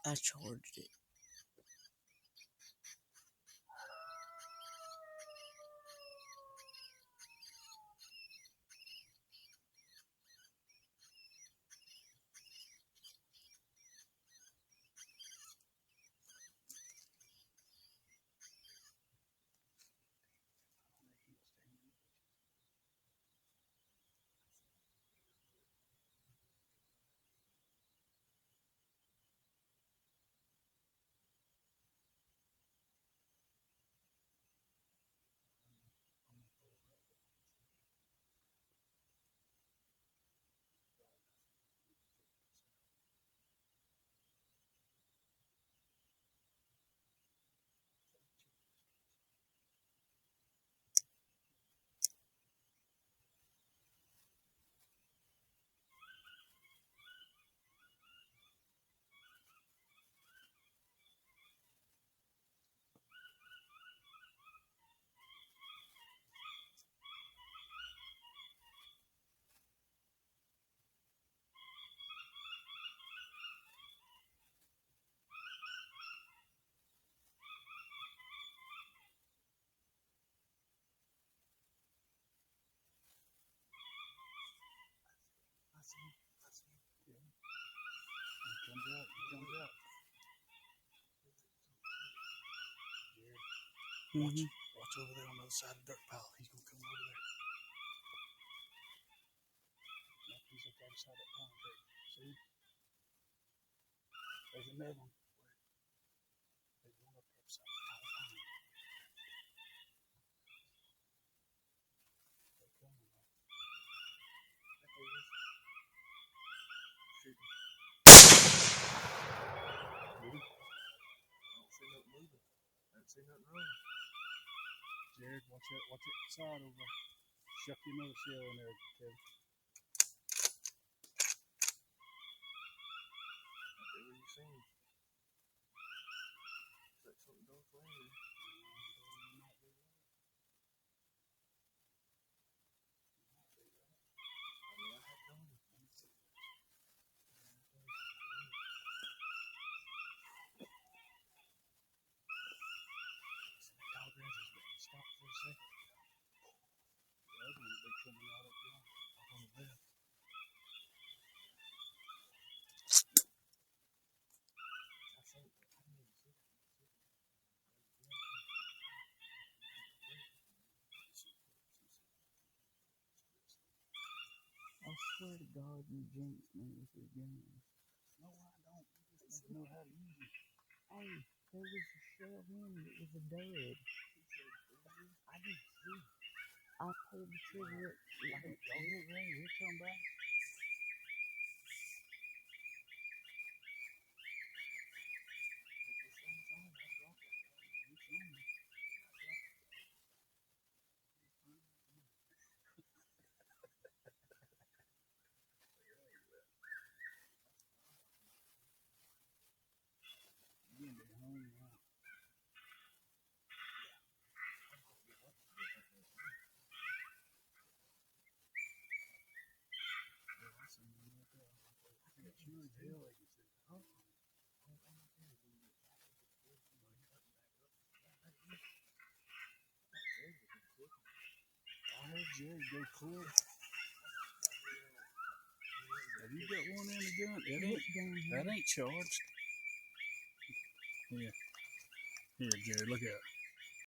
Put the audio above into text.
I charged it. Watch over there on the other side of the dirt pile. He's gonna come over there. Yep, he's up the other side of that pine tree. See? There's another one. There's one up the other side of the pine. They're coming though. There he is. Shooting. Get him? I don't see nothing moving. I don't see nothing wrong. Jared, watch that side over there. Shuck you another shell in there, Kevin. What are you seeing? Is that something dark around there? Stop for a second. The other one will be coming out up yonder, up on the left. I swear to God, you jinxed me with your gun. No, I don't. You just know how to use it. Hey, there was a shell in it. It was a dud. I didn't see. I pulled the trigger. Y'all get ready. He'll come back. I heard Jerry go clear. Have you got one in the gun? That ain't charged. Here, Jerry, look at it.